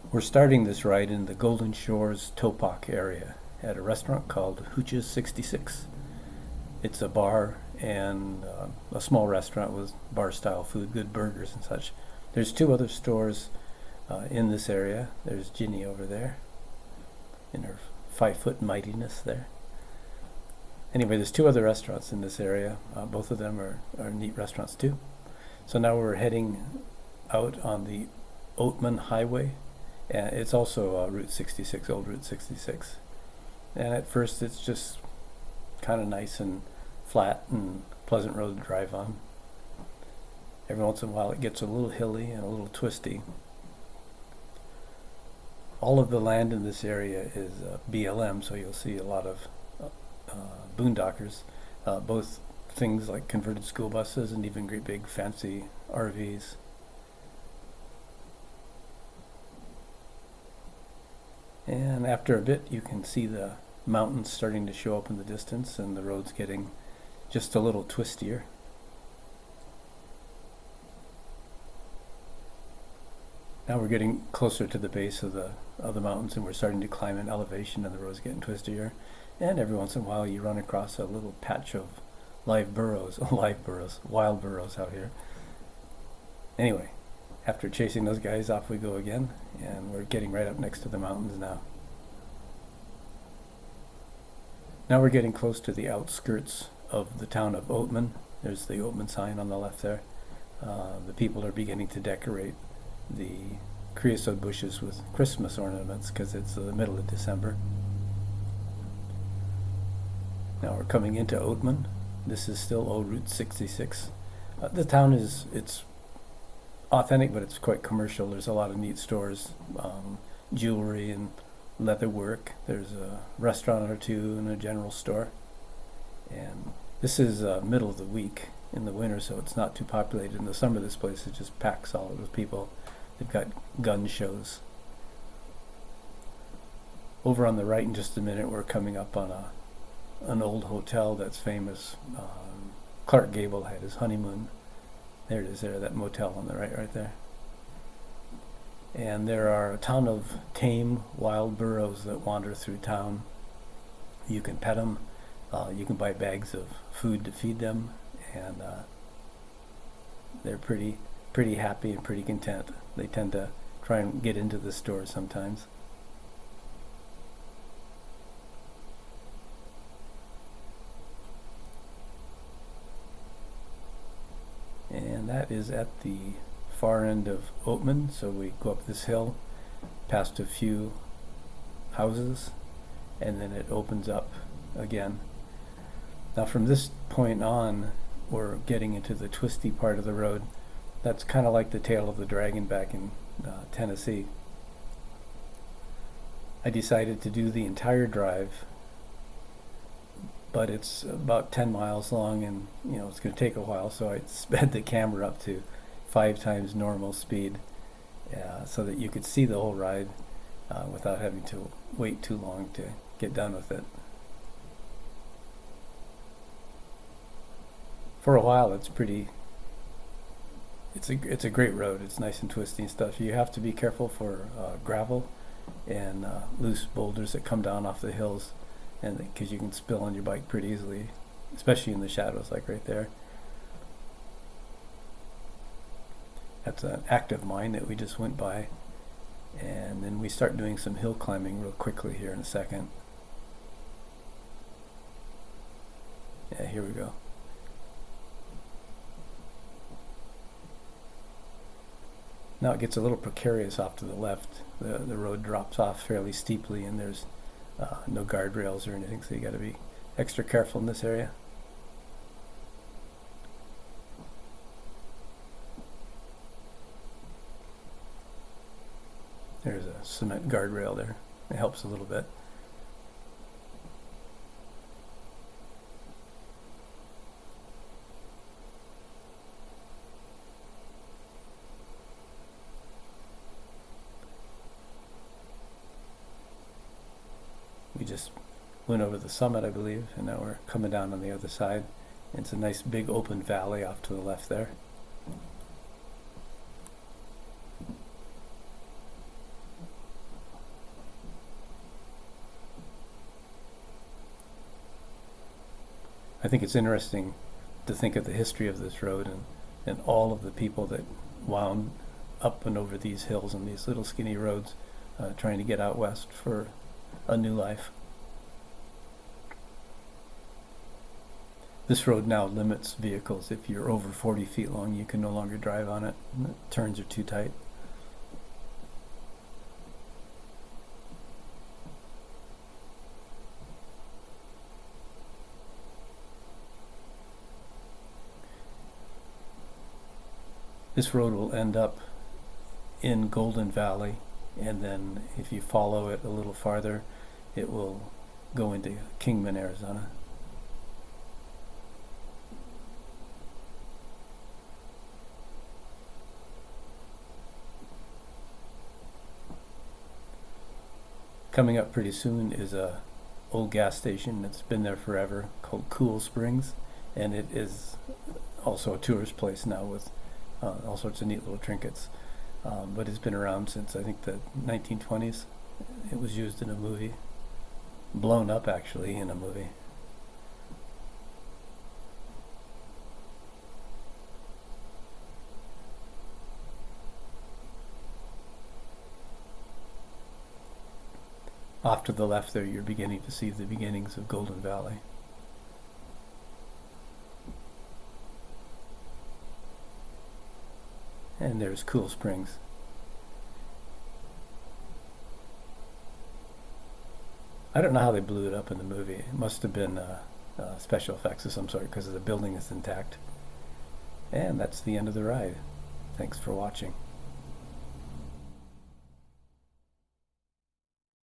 We're starting this ride in the Golden Shores Topak area at a restaurant called Hooch's 66. It's a bar and a small restaurant with bar-style food, good burgers and such. There's two other stores in this area. There's Ginny over there in her 5-foot mightiness there. Anyway, there's two other restaurants in this area. Both of them are neat restaurants too. So now we're heading out on the Oatman Highway. And it's also Route 66, old Route 66. And at first it's just kind of nice and flat and pleasant road to drive on. Every once in a while it gets a little hilly and a little twisty. All of the land in this area is BLM, so you'll see a lot of boondockers, both things like converted school buses and even great big fancy RVs. And after a bit you can see the mountains starting to show up in the distance and the road's getting just a little twistier. Now we're getting closer to the base of the mountains and we're starting to climb in elevation and the road's getting twistier. And every once in a while you run across a little patch of wild burros out here. Anyway, after chasing those guys, off we go again, and we're getting right up next to the mountains now. Now we're getting close to the outskirts of the town of Oatman. There's the Oatman sign on the left there. The people are beginning to decorate the creosote bushes with Christmas ornaments because it's the middle of December. Now we're coming into Oatman. This is still old Route 66. The town it's authentic, but it's quite commercial. There's a lot of neat stores, jewelry and leather work. There's a restaurant or two and a general store. And this is middle of the week in the winter, so it's not too populated. In the summer, this place is just packed solid with people. They've got gun shows. Over on the right in just a minute, we're coming up on an old hotel that's famous. Clark Gable had his honeymoon. There it is there, that motel on the right there. And there are a ton of tame wild burros that wander through town. You can pet them. You can buy bags of food to feed them. And they're pretty happy and pretty content. They tend to try and get into the store sometimes. And that is at the far end of Oatman, so we go up this hill past a few houses and then it opens up again. Now from this point on we're getting into the twisty part of the road. That's kind of like the tail of the dragon back in Tennessee. I decided to do the entire drive, but it's about 10 miles long and it's going to take a while, so I sped the camera up to 5 times normal speed so that you could see the whole ride without having to wait too long to get done with it. For a while it's a great road. It's nice and twisty and stuff. You have to be careful for gravel and loose boulders that come down off the hills, and because you can spill on your bike pretty easily, especially in the shadows like right there. That's an active mine that we just went by, and then we start doing some hill climbing real quickly here in a second. Yeah, here we go. Now it gets a little precarious off to the left. The road drops off fairly steeply and there's no guardrails or anything, so you got to be extra careful in this area. There's a cement guardrail there. It helps a little bit. We just went over the summit, I believe, and now we're coming down on the other side. It's a nice big open valley off to the left there. I think it's interesting to think of the history of this road and all of the people that wound up and over these hills and these little skinny roads trying to get out west for a new life. This road now limits vehicles. If you're over 40 feet long, you can no longer drive on it. The turns are too tight. This road will end up in Golden Valley, and then if you follow it a little farther, it will go into Kingman, Arizona. Coming up pretty soon is a old gas station that's been there forever called Cool Springs, and it is also a tourist place now with all sorts of neat little trinkets. But it's been around since I think the 1920s. It was used in a movie, blown up actually in a movie. Off to the left there, you're beginning to see the beginnings of Golden Valley. And there's Cool Springs. I don't know how they blew it up in the movie. It must have been special effects of some sort because the building is intact. And that's the end of the ride. Thanks for watching.